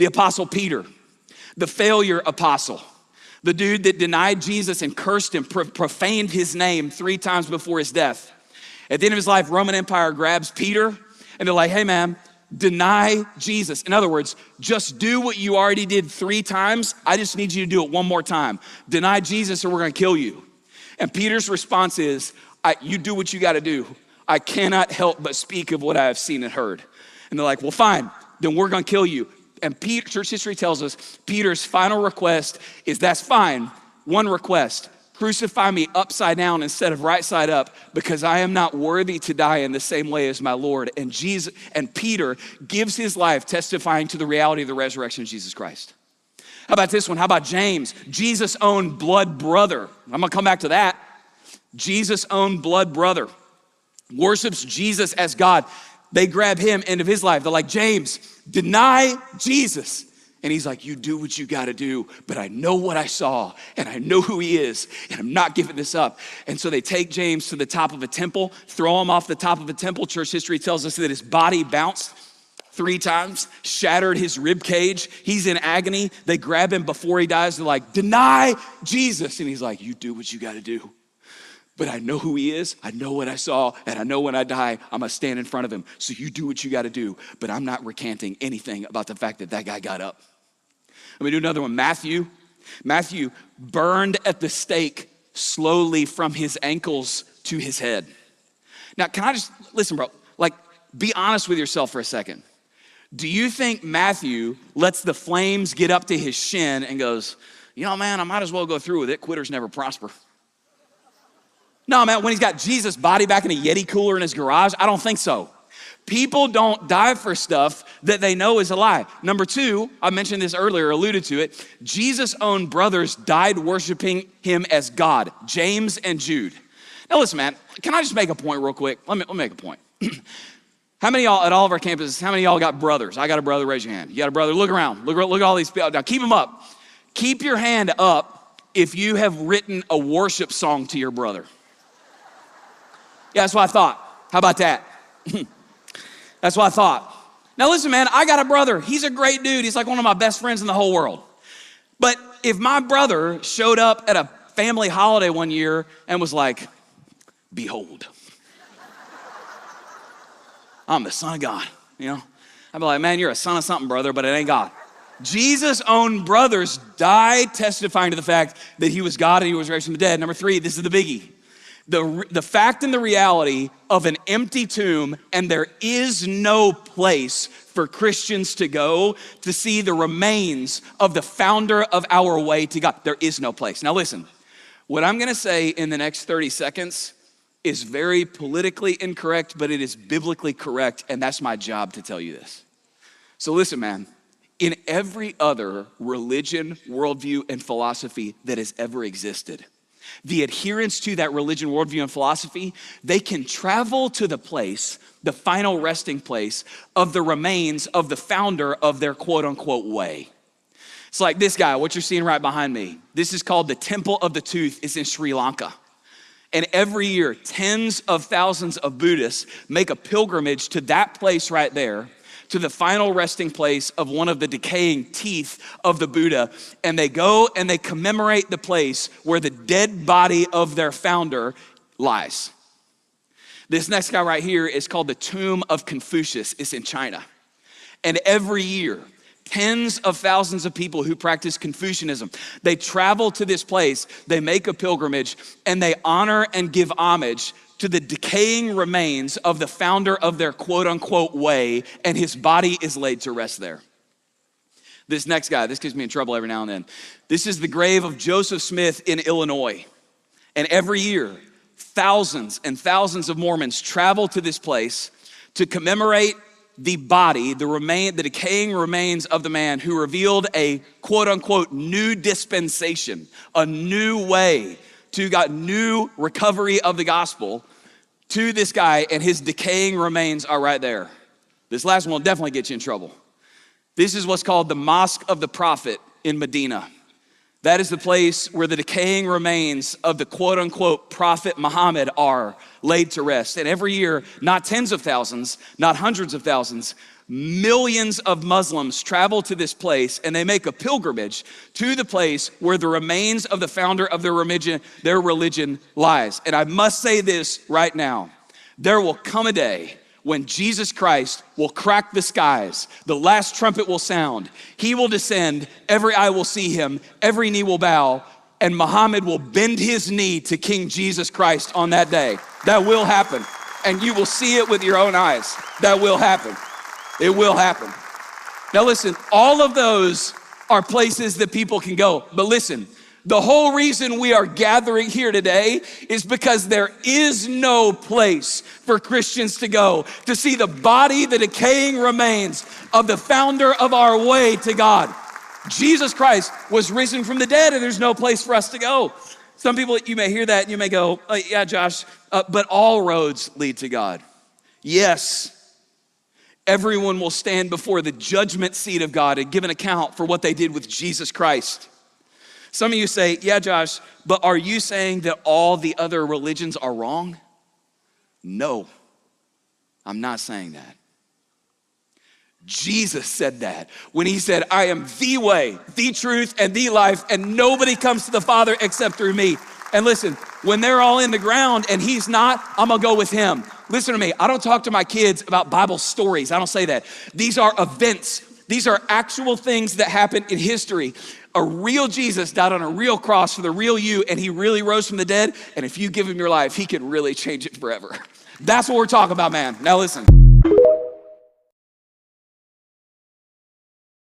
The Apostle Peter, the failure apostle, the dude that denied Jesus and cursed him, profaned his name 3 times before his death. At the end of his life, Roman Empire grabs Peter and they're like, hey man, deny Jesus. In other words, just do what you already did 3 times. I just need you to do it one more time. Deny Jesus or we're gonna kill you. And Peter's response is, you do what you gotta do. I cannot help but speak of what I have seen and heard. And they're like, well, fine, then we're gonna kill you. And church history tells us Peter's final request is, that's fine, one request. Crucify me upside down instead of right side up, because I am not worthy to die in the same way as my Lord. And Peter gives his life testifying to the reality of the resurrection of Jesus Christ. How about this one? How about James, Jesus' own blood brother? I'm gonna come back to that. Jesus' own blood brother worships Jesus as God. They grab him, end of his life. They're like, James, deny Jesus. And he's like, you do what you gotta do, but I know what I saw and I know who he is and I'm not giving this up. And so they take James to the top of a temple, throw him off the top of a temple. Church history tells us that his body bounced 3 times, shattered his rib cage. He's in agony. They grab him before he dies. They're like, deny Jesus. And he's like, you do what you gotta do. But I know who he is, I know what I saw, and I know when I die, I'm gonna stand in front of him. So you do what you gotta do, but I'm not recanting anything about the fact that that guy got up. Let me do another one. Matthew burned at the stake slowly from his ankles to his head. Now, can I just, listen, bro, like, be honest with yourself for a second. Do you think Matthew lets the flames get up to his shin and goes, you know, man, I might as well go through with it. Quitters never prosper. No, man, when he's got Jesus' body back in a Yeti cooler in his garage, I don't think so. People don't die for stuff that they know is a lie. Number 2, I mentioned this earlier, alluded to it. Jesus' own brothers died worshiping him as God, James and Jude. Now listen, man, can I just make a point real quick? Let me make a point. How many of y'all at all of our campuses, how many of y'all got brothers? I got a brother, raise your hand. You got a brother, look around. Look at all these people. Now keep them up. Keep your hand up if you have written a worship song to your brother. Yeah, that's what I thought. How about that? That's what I thought. Now listen, man, I got a brother. He's a great dude. He's like one of my best friends in the whole world. But if my brother showed up at a family holiday one year and was like, behold, I'm the son of God, you know? I'd be like, man, you're a son of something, brother, but it ain't God. Jesus' own brothers died testifying to the fact that he was God and he was raised from the dead. Number 3, this is the biggie. The fact and the reality of an empty tomb, and there is no place for Christians to go to see the remains of the founder of our way to God. There is no place. Now listen, what I'm gonna say in the next 30 seconds is very politically incorrect, but it is biblically correct, and that's my job to tell you this. So listen, man, in every other religion, worldview, and philosophy that has ever existed, the adherents to that religion, worldview, and philosophy, they can travel to the place, the final resting place of the remains of the founder of their quote unquote way. It's like this guy, what you're seeing right behind me. This is called the Temple of the Tooth. It's in Sri Lanka. And every year, tens of thousands of Buddhists make a pilgrimage to that place right there, to the final resting place of one of the decaying teeth of the Buddha. And they go and they commemorate the place where the dead body of their founder lies. This next guy right here is called the Tomb of Confucius. It's in China. And every year, tens of thousands of people who practice Confucianism, they travel to this place, they make a pilgrimage, and they honor and give homage to the decaying remains of the founder of their quote unquote way, and his body is laid to rest there. This next guy, this gets me in trouble every now and then. This is the grave of Joseph Smith in Illinois. And every year, thousands and thousands of Mormons travel to this place to commemorate the body, the decaying remains of the man who revealed a quote unquote new dispensation, a new way to God, new recovery of the gospel to this guy, and his decaying remains are right there. This last one will definitely get you in trouble. This is what's called the Mosque of the Prophet in Medina. That is the place where the decaying remains of the quote unquote prophet Muhammad are laid to rest. And every year, not tens of thousands, not hundreds of thousands, millions of Muslims travel to this place, and they make a pilgrimage to the place where the remains of the founder of their religion lies. And I must say this right now. There will come a day when Jesus Christ will crack the skies, the last trumpet will sound, he will descend, every eye will see him, every knee will bow, and Muhammad will bend his knee to King Jesus Christ on that day. That will happen, and you will see it with your own eyes. That will happen. It will happen. Now listen, all of those are places that people can go, but listen, the whole reason we are gathering here today is because there is no place for Christians to go to see the body, the decaying remains of the founder of our way to God. Jesus Christ was risen from the dead, and there's no place for us to go. Some people, you may hear that and you may go, oh, yeah, Josh, but all roads lead to God. Yes, everyone will stand before the judgment seat of God and give an account for what they did with Jesus Christ. Some of you say, yeah, Josh, but are you saying that all the other religions are wrong? No, I'm not saying that. Jesus said that when he said, I am the way, the truth, and the life, and nobody comes to the Father except through me. And listen, when they're all in the ground and he's not, I'm gonna go with him. Listen to me, I don't talk to my kids about Bible stories. I don't say that. These are events. These are actual things that happen in history. A real Jesus died on a real cross for the real you, and he really rose from the dead. And if you give him your life, he can really change it forever. That's what we're talking about, man. Now listen.